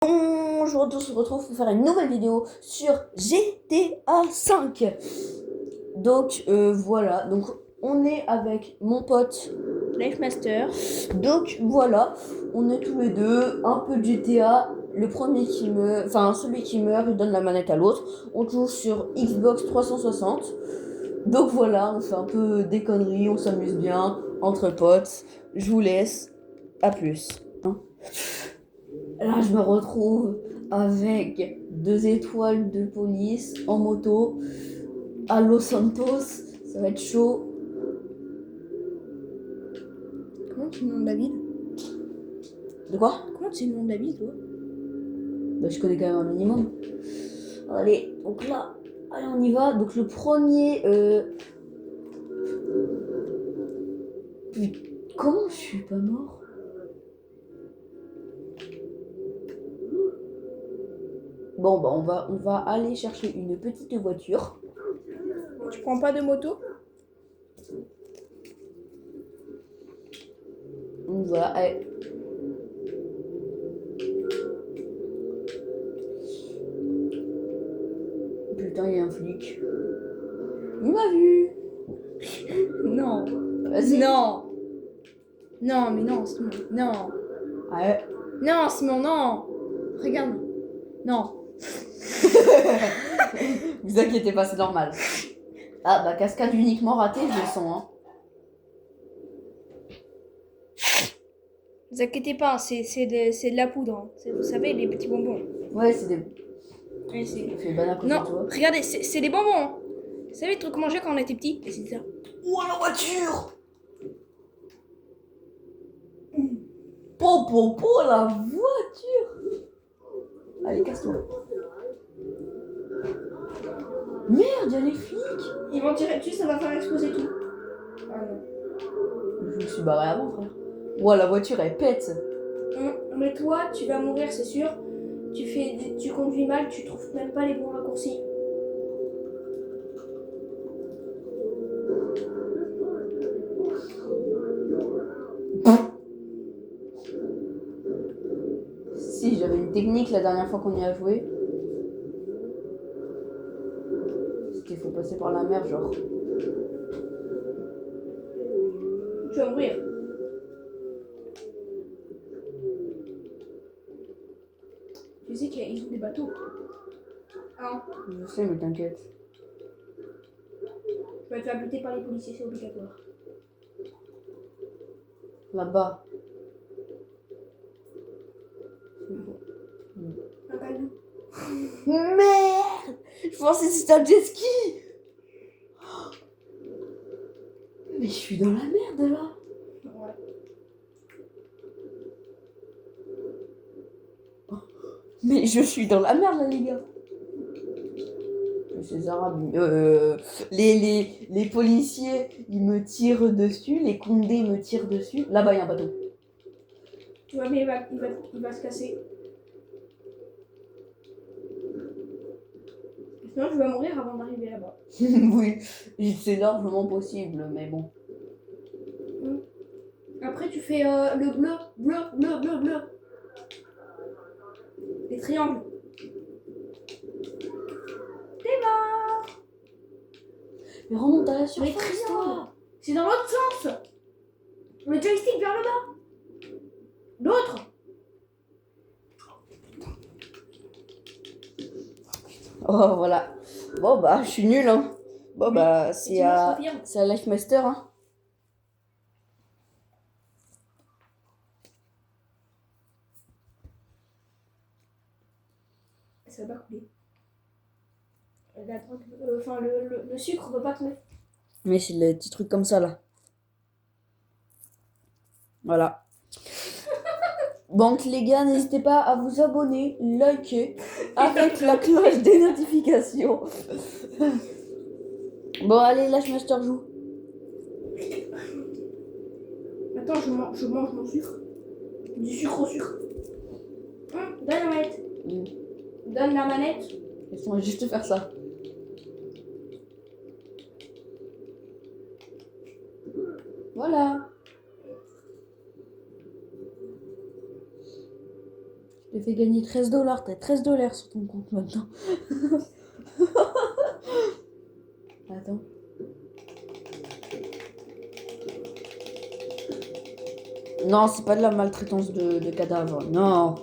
Bonjour à tous, on se retrouve pour faire une nouvelle vidéo sur GTA 5. Donc voilà, donc on est avec mon pote Lifemaster. Donc voilà, on est tous les deux, un peu de GTA. Le premier qui meurt, enfin celui qui meurt, il donne la manette à l'autre. On joue sur Xbox 360. Donc voilà, on fait un peu des conneries, on s'amuse bien entre potes. Je vous laisse, à plus. Là, je me retrouve avec 2 étoiles de police en moto à Los Santos. Ça va être chaud. Comment tu le nom de la ville? De quoi? Comment tu le nom de la ville, toi? Bah, je connais quand même un minimum. Allez, donc là, allez, on y va. Donc le premier. Comment je suis pas mort? Bon, bah, on va aller chercher une petite voiture. Tu prends pas de moto? Donc voilà, allez. Putain, il y a un flic. Il m'a vu. Non. Vas-y. Non. Non, mais non, Simon. Non. Ouais. Non, Simon, non. Regarde. Non. Vous inquiétez pas, c'est normal. Ah bah cascade uniquement ratée, je le sens. Hein. Ne vous inquiétez pas, c'est de la poudre. Hein. Vous savez, les petits bonbons. Ouais, c'est des. Ouais, c'est... Fais ban à côté Non, de toi. regardez, c'est des bonbons. Hein. Vous savez, les trucs qu'on mangeait quand on était petit? Et c'est ça. Oh la voiture! Po, la voiture! Allez, casse-toi. Merde, y'a les flics! Ils vont tirer dessus, ça va faire exploser tout. Ah non. Je me suis barré avant, frère. Ouah, la voiture, elle pète. Mais toi, tu vas mourir, c'est sûr. Tu conduis mal, tu trouves même pas les bons raccourcis. Si, j'avais une technique la dernière fois qu'on y a joué. C'est qu'il faut passer par la mer, genre. Tu vas mourir. Tu sais qu'ils ont des bateaux. Hein? Je sais, mais t'inquiète. Tu vas te faire buter par les policiers, c'est obligatoire. Là-bas. Un caillou. Merde! Je pensais que c'était un jet ski! Mais je suis dans la merde là! Ouais. Mais je suis dans la merde là, les gars! Ces arabes, les policiers, ils me tirent dessus, les condés me tirent dessus. Là-bas, il y a un bateau. Tu vois, mais il va se casser. Sinon, je vais mourir avant d'arriver là-bas. Oui, c'est largement possible, mais bon. Après, tu fais le bleu, bleu, bleu, bleu, bleu. Les triangles. T'es mort! Mais remonte à la Mais surface, triangle! toi! C'est dans l'autre sens! Le joystick vers le bas! L'autre! Oh, voilà. Bon, bah, je suis nulle, hein. Bon, Oui. bah, c'est à Lifemaster, hein. Ça va pas couler. La drogue, enfin, le sucre va pas couler. Mais c'est le petit truc comme ça, là. Voilà. Donc, les gars, n'hésitez pas à vous abonner, liker, avec la cloche des notifications. Bon, allez, Lifemaster joue. Attends, je mange mon sucre. Du sucre au sucre. Donne la manette. Donne la manette. Laisse-moi juste faire ça. Voilà. t'ai fait gagner 13 $. T'as 13 $ sur ton compte maintenant. Attends. Non, c'est pas de la maltraitance de cadavres. Non.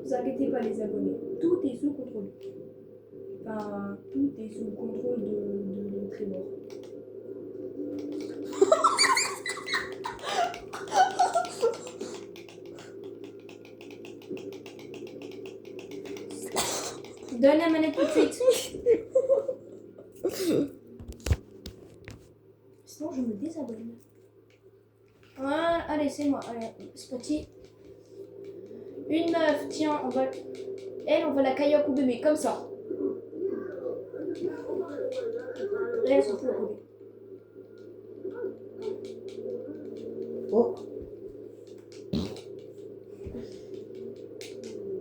Vous inquiétez pas les abonnés, tout est sous contrôle. Enfin, tout est sous contrôle de Trevor. Donne la manette tout de suite. Sinon je me désabonne. Voilà, allez c'est moi, allez, c'est parti. Une meuf, tiens, on va la cailler à coup de bébé, comme ça. Là, elles sont plus rodées. Oh.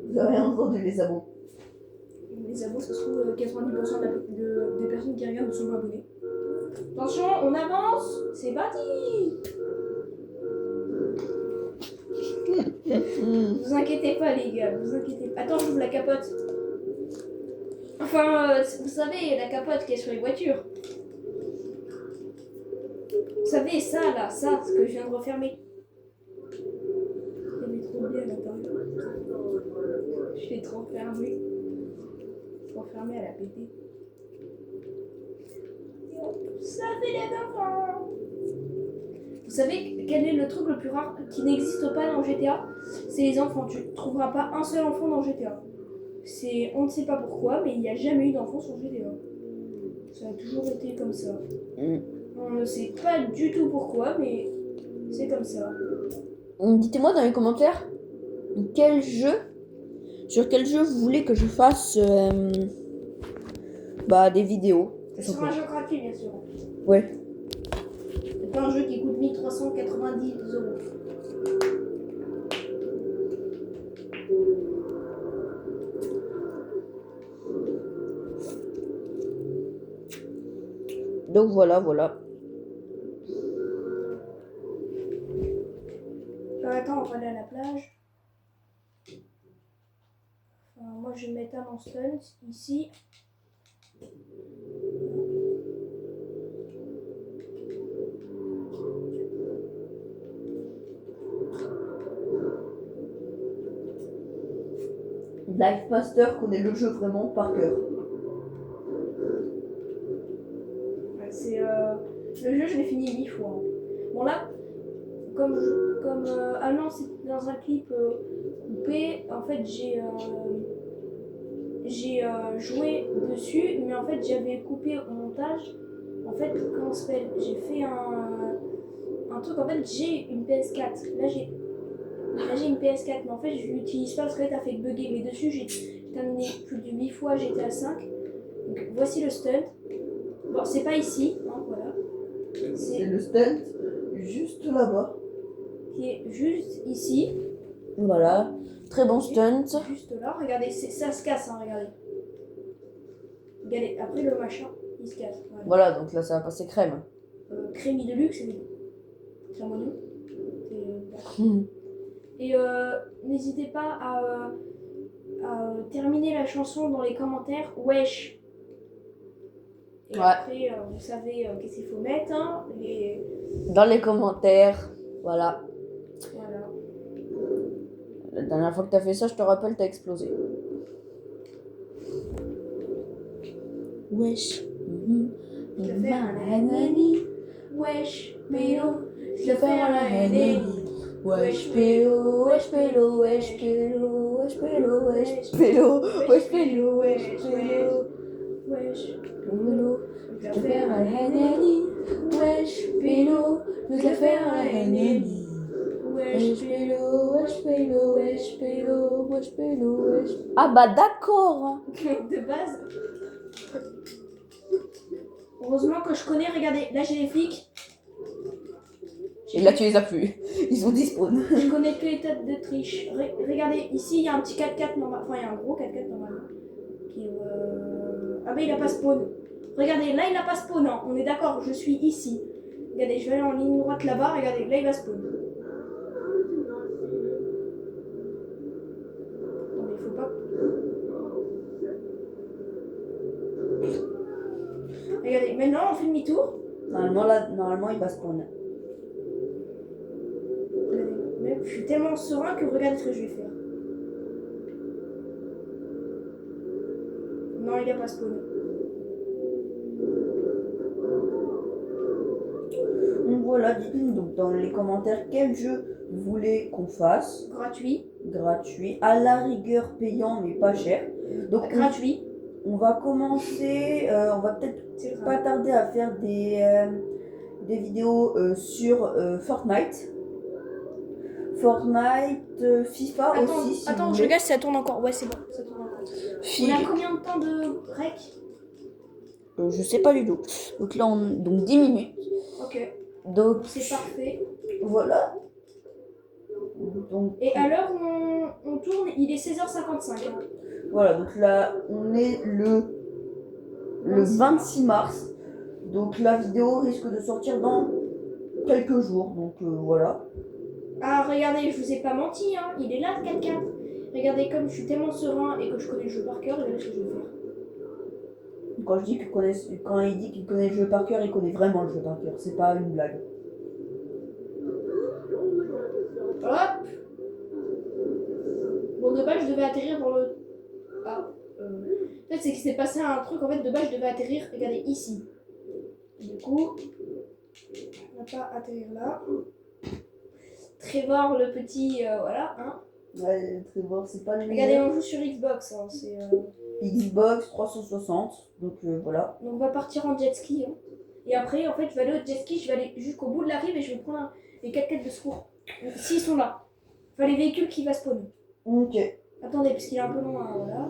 Vous avez rien entendu les abos. Les abos, ça se trouve 90% des personnes qui regardent sont pas abonnés. Attention, on avance, c'est parti. Vous inquiétez pas les gars, vous inquiétez pas. Attends, j'ouvre la capote. Enfin, vous savez, la capote qui est sur les voitures. Vous savez, ça là, ça, ce que je viens de refermer. Il est trop bien à l'intérieur. Je l'ai trop fermé. Trop fermé à la pété. Ça fait les enfants. Vous savez quel est le truc le plus rare qui n'existe pas dans GTA? C'est les enfants. Tu ne trouveras pas un seul enfant dans GTA. On ne sait pas pourquoi, mais il n'y a jamais eu d'enfant sur GTA. Ça a toujours été comme ça. On ne sait pas du tout pourquoi, mais c'est comme ça. Dites-moi dans les commentaires sur quel jeu vous voulez que je fasse des vidéos. Sur un jeu gratuit, bien sûr. Ouais. C'est pas un jeu qui coûte 1390 €. Donc voilà. Attends, on va aller à la plage. Enfin, moi, je vais mettre un en stunt ici. Livemaster connaît le jeu vraiment par cœur. C'est le jeu, je l'ai fini 8 fois. Hein. Bon là, ah non, c'est dans un clip coupé. En fait, j'ai joué dessus, mais en fait, j'avais coupé au montage. En fait, comment ça s'appelle? J'ai fait un truc. En fait, j'ai une PS4. Là, j'ai une PS4, mais en fait, je l'utilise pas parce que là, t'as fait bugger. Mais dessus, j'ai terminé plus de 8 fois GTA 5. Donc, voici le stunt. Bon, c'est pas ici, hein, voilà. C'est le stunt juste là-bas. Qui est juste ici. Voilà. Très bon stunt. Juste là, regardez, ça se casse, hein, regardez. Regardez, après le machin, il se casse. Voilà, donc là, ça va passer crème. Crémy de luxe, c'est un monument. Et n'hésitez pas à terminer la chanson dans les commentaires. Wesh. Et après, vous savez qu'est-ce qu'il faut mettre. Hein, dans les commentaires. Voilà. Voilà. La dernière fois que t'as fait ça, je te rappelle, t'as explosé. Wesh. Je vais faire un Hanani. Wesh, pélo. Je vais faire un Hanani. Wesh pélo, wesh pélo, wesh pélo, wesh pélo, wesh pélo, wesh pélo, wesh pélo, wesh pélo. Je vais faire un Hanani. Wesh pélo, je vais faire un Hanani. Wesh pélo, wesh pélo, wesh pélo, wesh pélo, wesh. Ah bah d'accord. De base. Heureusement que je connais, regardez, là j'ai les flics. Et là tu les as plus. Ils ont disparu. Je connais que les têtes de triche. Regardez, ici il y a un petit 4x4 normal. Enfin il y a un gros 4x4 normalement. Ah bah il a pas spawn. Regardez, là il a pas spawn, hein. On est d'accord, je suis ici. Regardez, je vais aller en ligne droite là-bas, regardez, là il va spawn. Hop. Regardez, maintenant on fait demi-tour. Normalement, il va spawn. Regardez, même, je suis tellement serein que regardez ce que je vais faire. Non, il a pas spawné. Donc voilà, dites-nous donc dans les commentaires quel jeu vous voulez qu'on fasse. Gratuit. Gratuit, à la rigueur payant mais pas cher. Donc Gratuit. on va commencer, on va peut-être C'est pas grave. tarder à faire des vidéos sur Fortnite. Fortnite, FIFA Attends, aussi si attends, vous je voulez. regarde si ça tourne encore. Ouais, c'est bon, ça tourne encore. On a combien de temps de rec? Je sais pas du tout. Donc là, donc 10 minutes. Ok, Donc c'est parfait. voilà. Donc, Et à l'heure où on tourne, il est 16h55. Hein. voilà, donc là, on est le 26 mars. Donc la vidéo risque de sortir dans quelques jours. Donc voilà. Ah, regardez, je vous ai pas menti, hein. Il est là le 4-4. Regardez, comme je suis tellement serein et que je connais le jeu par cœur, regardez ce que je vais faire. Quand il dit qu'il connaît le jeu par cœur, il connaît vraiment le jeu par cœur. C'est pas une blague. Hop. Bon, de base, je devais atterrir dans le... Ah, en fait, c'est qu'il s'est passé un truc. En fait, de base, je devais atterrir, regardez, ici. Du coup, on va pas atterrir là. Trevor, le petit... voilà, hein. Ouais, Trevor, c'est pas le Regardez, meilleur. on joue sur Xbox, hein. C'est... Xbox 360. Donc voilà. Donc, on va partir en jet ski, hein. Et après, en fait, je vais aller au jet ski, je vais aller jusqu'au bout de la rive et je vais prendre les 4x4 de secours. S'ils sont là. Enfin, les véhicules qui vont spawner. Ok. Attendez, parce qu'il est un peu loin, voilà.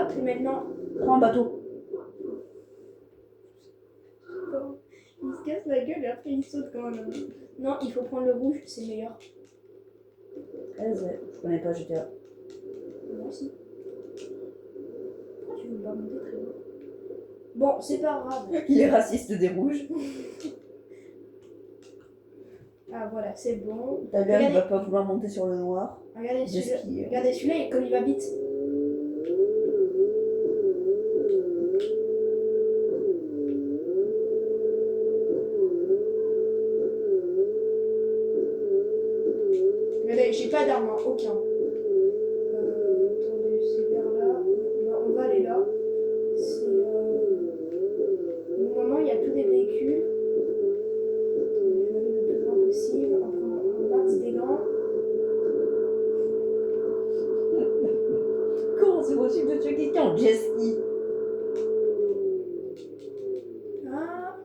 Hop, et maintenant... Prends un bateau. Il se casse la gueule et après il saute quand même. Non, il faut prendre le rouge, c'est meilleur. Je connais pas GTA. Moi aussi. Pourquoi tu veux pas monter très haut? Bon, c'est pas grave. Il est raciste des rouges. Ah voilà, c'est bon. T'as bien, il Regardez. va pas vouloir monter sur le noir. Regardez Jet celui-là, ski. regardez celui-là, comme il va vite. Regardez, j'ai pas d'arme, hein, aucun. Attendez, c'est vers là. On va aller là. C'est. Normalement, il y a tous des véhicules. Attendez, je vais aller le plus loin possible en prenant un max d'élan. Comment c'est possible de tuer quelqu'un en jet ski? Ah.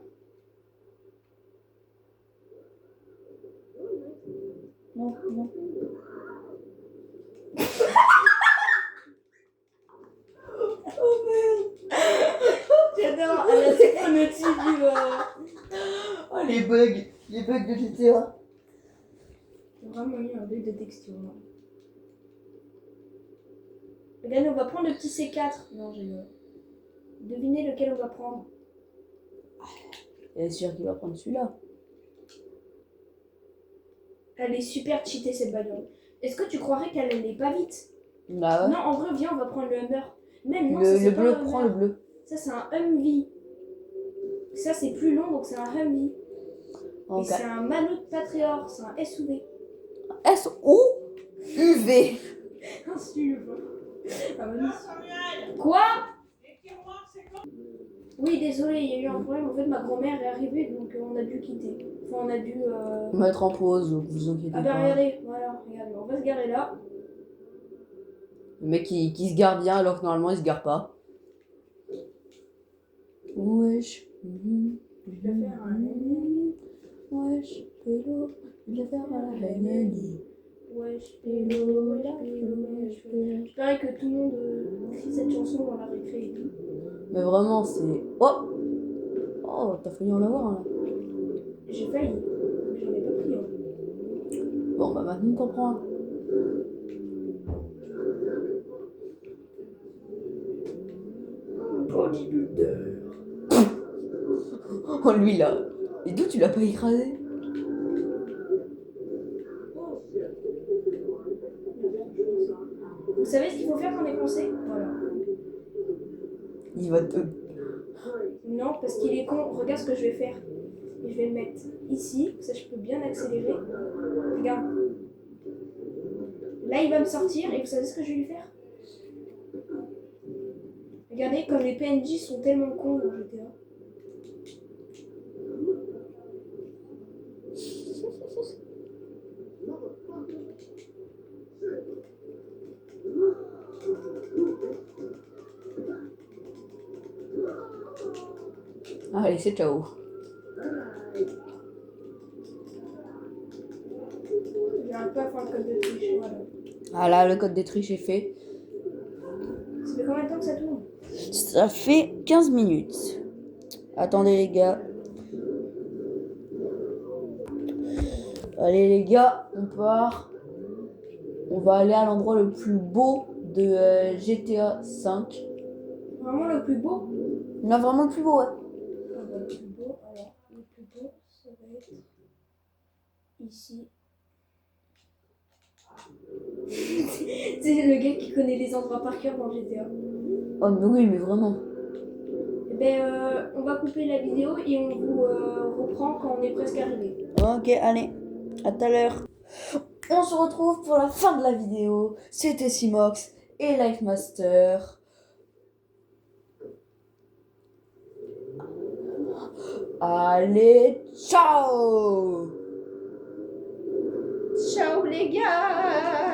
Non, non. Oh merde! J'adore à la technologie du. Oh les bugs de GTA. J'ai vraiment mis un bug de texture. Là. Regardez, on va prendre le petit C4. Non, j'ai. Devinez lequel on va prendre. Elle est sûre qu'il va prendre celui-là. Elle est super cheatée cette bagnole. Est-ce que tu croirais qu'elle n'est pas vite? Bah ouais. Non, en vrai, viens, on va prendre le Hummer. Même non, ça, Le c'est pas bleu, un prends Hummer. le bleu. Ça, c'est un Humvee. Ça, c'est plus long, donc c'est un Humvee. Ok. Et c'est un Mammut Patrior, c'est un SUV. S-O-U-V. Un SUV. Un Mammut. Quoi? Oui, désolé, il y a eu un problème. En fait, ma grand-mère est arrivée, donc on a dû quitter. Enfin, on a dû. Mettre en pause, vous inquiétez Ah bah pas. regardez, voilà, regardez, on va se garer là. Le mec qui se gare bien alors que normalement il se gare pas. Wesh. Je vais faire un Wesh, pélo. Je vais faire un Henny. wesh, pélo, wesh, pélo, wesh, pélo. J'espérais que tout le monde crie cette chanson dans la récré et tout. Mais vraiment, c'est. Oh! Oh, t'as failli en avoir un là. J'ai failli, mais j'en ai pas pris. Hein. Bon, bah maintenant t'en prends un. Bodybuilder. Oh, lui là. Et d'où tu l'as pas écrasé? Vous savez ce qu'il faut faire quand on est coincé? Voilà. Il va te... Non, parce qu'il est con. Regarde ce que je vais faire. Et je vais le mettre ici. Ça, je peux bien accélérer. Regarde. Là, il va me sortir. Et vous savez ce que je vais lui faire? Regardez, comme les PNJ sont tellement cons dans GTA. Allez, c'est ciao. J'arrive pas à faire le code de triche. Voilà. Ah là, le code des triches est fait. Ça fait combien de temps que ça tourne? Ça fait 15 minutes. Attendez les gars. Allez les gars, on part. On va aller à l'endroit le plus beau de GTA 5. Vraiment le plus beau? Non, vraiment le plus beau, ouais. Ah bah, le plus beau, alors, le plus beau, ça va être ici. C'est le gars qui connaît les endroits par cœur dans GTA. Oh mais oui, mais vraiment. Eh ben, on va couper la vidéo et on vous reprend quand on est presque arrivé. Ok, allez. À tout à l'heure. On se retrouve pour la fin de la vidéo. C'était Simox et Lifemaster. Allez, ciao! Ciao les gars!